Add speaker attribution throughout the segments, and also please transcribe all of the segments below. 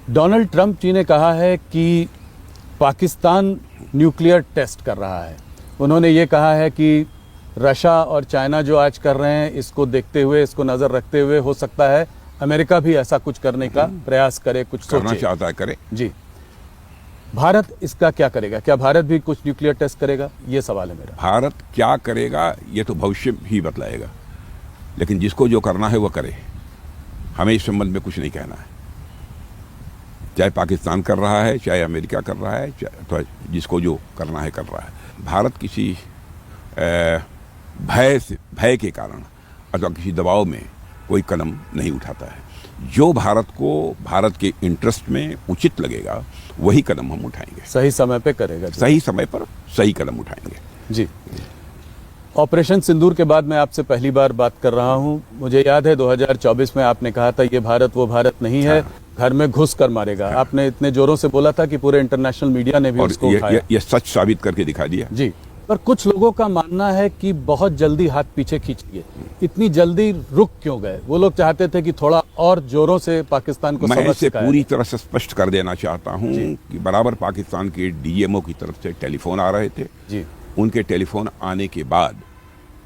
Speaker 1: Donald Trump जी ने कहा है कि पाकिस्तान न्यूक्लियर टेस्ट कर रहा है। उन्होंने ये कहा है कि रशिया और चाइना जो आज कर रहे हैं, इसको देखते हुए, इसको नज़र रखते हुए हो सकता है अमेरिका भी ऐसा कुछ करने का प्रयास करे, कुछ
Speaker 2: करना
Speaker 1: सोचे।
Speaker 2: चाहता है, करे।
Speaker 1: जी, भारत इसका क्या करेगा? क्या भारत भी कुछ न्यूक्लियर टेस्ट करेगा? ये सवाल है मेरा।
Speaker 2: भारत क्या करेगा ये तो भविष्य ही बतलाएगा, लेकिन जिसको जो करना है वो करे। हमें इस संबंध में कुछ नहीं कहना है। चाहे पाकिस्तान कर रहा है, चाहे अमेरिका कर रहा है, तो जिसको जो करना है कर रहा है। भारत किसी भय के कारण अथवा किसी दबाव में कोई कदम नहीं उठाता है। जो भारत को भारत के इंटरेस्ट में उचित लगेगा वही कदम हम उठाएंगे।
Speaker 1: सही समय पे करेगा।
Speaker 2: सही समय पर सही कदम उठाएंगे।
Speaker 1: जी, ऑपरेशन सिंदूर के बाद मैं आपसे पहली बार बात कर रहा हूं। मुझे याद है 2024 में आपने कहा था ये भारत वो भारत नहीं है, घर में घुस कर मारेगा। आपने इतने जोरों से बोला था कि पूरे इंटरनेशनल मीडिया ने भी उसको उठाया।
Speaker 2: ये सच साबित करके दिखा दिया।
Speaker 1: जी, पर कुछ लोगों का मानना है कि बहुत जल्दी हाथ पीछे खींच लिए। इतनी जल्दी रुक क्यों गए? वो लोग चाहते थे कि थोड़ा और जोरों से पाकिस्तान को
Speaker 2: मैं
Speaker 1: सबक
Speaker 2: इसे
Speaker 1: सिखाया
Speaker 2: पूरी तरह से स्पष्ट कर देना चाहता हूं कि बराबर पाकिस्तान के डीएमओ की तरफ से टेलीफोन आ रहे थे।
Speaker 1: जी,
Speaker 2: उनके टेलीफोन आने के बाद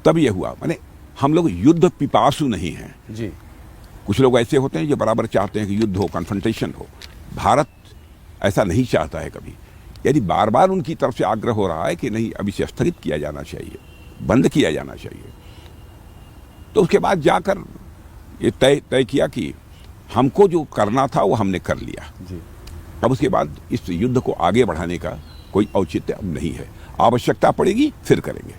Speaker 2: तब यह हुआ। माने हम लोग युद्ध पिपासु नहीं हैं।
Speaker 1: जी,
Speaker 2: कुछ लोग ऐसे होते हैं जो बराबर चाहते हैं कि युद्ध हो, कन्फ्रंटेशन हो। भारत ऐसा नहीं चाहता है कभी। यदि बार बार उनकी तरफ से आग्रह हो रहा है कि नहीं, अब इसे स्थगित किया जाना चाहिए, बंद किया जाना चाहिए, तो उसके बाद जाकर ये तय किया कि हमको जो करना था वो हमने कर लिया।
Speaker 1: जी,
Speaker 2: अब उसके बाद इस युद्ध को आगे बढ़ाने का कोई औचित्य अब नहीं है। आवश्यकता पड़ेगी फिर करेंगे।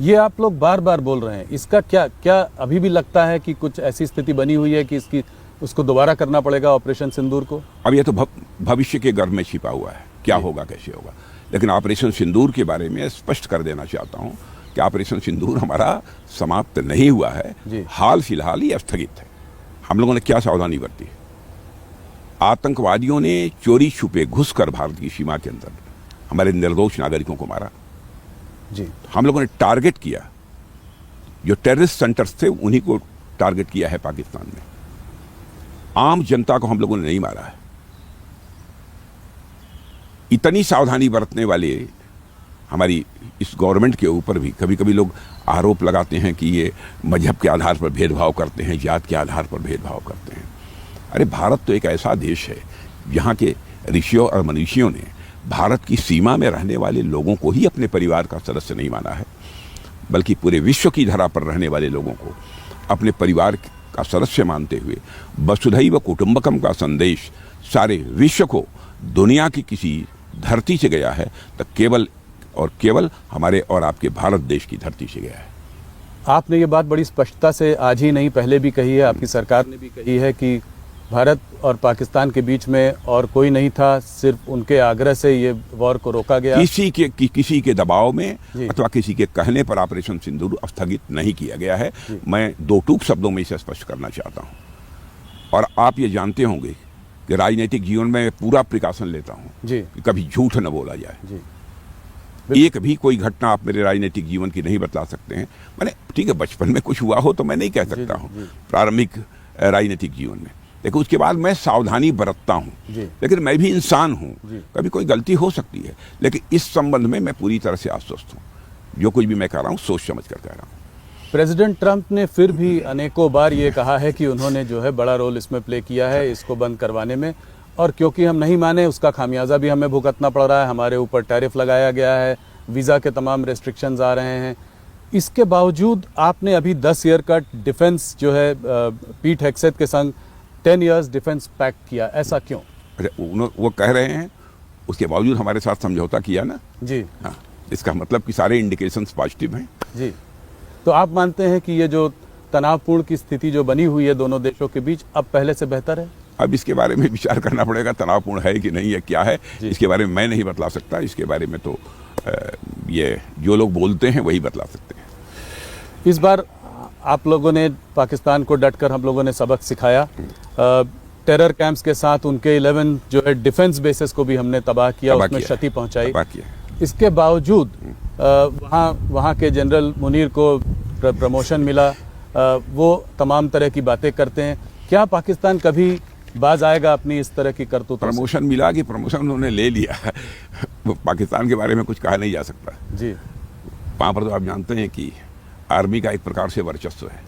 Speaker 1: ये आप लोग बार बार बोल रहे हैं, इसका क्या अभी भी लगता है कि कुछ ऐसी स्थिति बनी हुई है कि उसको दोबारा करना पड़ेगा ऑपरेशन सिंदूर को?
Speaker 2: अब ये तो भविष्य के गर्भ में छिपा हुआ है, क्या होगा कैसे होगा। लेकिन ऑपरेशन सिंदूर के बारे में स्पष्ट कर देना चाहता हूं कि ऑपरेशन सिंदूर हमारा समाप्त नहीं हुआ है, हाल फिलहाल ही स्थगित है। हम लोगों ने क्या सावधानी बरती? आतंकवादियों ने चोरी छुपे घुसकर भारत की सीमा के अंदर हमारे निर्दोष नागरिकों को मारा।
Speaker 1: जी,
Speaker 2: हम लोगों ने टारगेट किया, जो टेररिस्ट सेंटर्स थे उन्हीं को टारगेट किया है पाकिस्तान में। आम जनता को हम लोगों ने नहीं मारा है। इतनी सावधानी बरतने वाले हमारी इस गवर्नमेंट के ऊपर भी कभी कभी लोग आरोप लगाते हैं कि ये मजहब के आधार पर भेदभाव करते हैं, जात के आधार पर भेदभाव करते हैं। अरे भारत तो एक ऐसा देश है जहाँ के ऋषियों और मनीषियों ने भारत की सीमा में रहने वाले लोगों को ही अपने परिवार का सदस्य नहीं माना है, बल्कि पूरे विश्व की धरा पर रहने वाले लोगों को अपने परिवार का सदस्य मानते हुए वसुधैव कुटुंबकम का संदेश सारे विश्व को दुनिया की किसी धरती से गया है तो केवल और केवल हमारे और आपके भारत देश की धरती से गया है।
Speaker 1: आपने ये बात बड़ी स्पष्टता से आज ही नहीं पहले भी कही है, आपकी सरकार ने भी कही है कि भारत और पाकिस्तान के बीच में और कोई नहीं था, सिर्फ उनके आग्रह से ये वॉर को रोका गया।
Speaker 2: किसी के दबाव में अथवा किसी के कहने पर ऑपरेशन सिंदूर स्थगित नहीं किया गया है। मैं दो टूक शब्दों में इसे स्पष्ट करना चाहता हूं। और आप ये जानते होंगे कि राजनीतिक जीवन में पूरा प्रिकॉशन लेता हूं कि कभी झूठ न बोला जाए।
Speaker 1: जी,
Speaker 2: एक भी कोई घटना आप मेरे राजनीतिक जीवन की नहीं बतला सकते हैं। मैंने ठीक है, बचपन में कुछ हुआ हो तो मैं नहीं कह सकता हूं, प्रारंभिक राजनीतिक जीवन में। लेकिन उसके बाद मैं सावधानी बरतता हूं। लेकिन मैं भी इंसान हूं, कभी कोई गलती हो सकती है। लेकिन इस संबंध में मैं पूरी तरह से आश्वस्त हूं। जो कुछ भी मैं कह रहा हूं सोच समझ कर कह रहा हूं।
Speaker 1: प्रेसिडेंट ट्रंप ने फिर भी अनेकों बार ये कहा है कि उन्होंने जो है बड़ा रोल इसमें प्ले किया है इसको बंद करवाने में, और क्योंकि हम नहीं माने उसका खामियाजा भी हमें भुगतना पड़ रहा है। हमारे ऊपर टैरिफ लगाया गया है, वीज़ा के तमाम रेस्ट्रिक्शंस आ रहे हैं। इसके बावजूद आपने अभी 10 ईयर का डिफेंस जो है पीट हेग्सेथ के संग 10 इयर्स डिफेंस पैक्ट किया, ऐसा क्यों?
Speaker 2: वो कह रहे हैं उसके बावजूद हमारे साथ समझौता किया ना।
Speaker 1: जी,
Speaker 2: हाँ, इसका मतलब कि सारे इंडिकेशंस पॉजिटिव हैं।
Speaker 1: जी, तो आप मानते हैं कि ये जो तनावपूर्ण की स्थिति जो बनी हुई है दोनों देशों के बीच, अब पहले से बेहतर है?
Speaker 2: अब इसके बारे में विचार करना पड़ेगा, तनावपूर्ण है कि नहीं है, क्या है, इसके बारे में मैं नहीं बतला सकता। इसके बारे में तो ये जो लोग बोलते हैं वही बतला सकते हैं।
Speaker 1: इस बार आप लोगों ने पाकिस्तान को डटकर हम लोगों ने सबक सिखाया। टेरर कैंप्स के साथ उनके 11 जो है डिफेंस बेसिस को भी हमने तबाह किया, उसमें क्षति पहुंचाई। इसके बावजूद वहाँ के जनरल मुनीर को प्रमोशन मिला। वो तमाम तरह की बातें करते हैं। क्या पाकिस्तान कभी बाज आएगा अपनी इस तरह की करतूतों से?
Speaker 2: प्रमोशन मिला कि प्रमोशन उन्होंने ले लिया वो पाकिस्तान के बारे में कुछ कहा नहीं जा सकता।
Speaker 1: जी।
Speaker 2: वहाँ पर तो आप जानते हैं कि आर्मी का एक प्रकार से वर्चस्व है।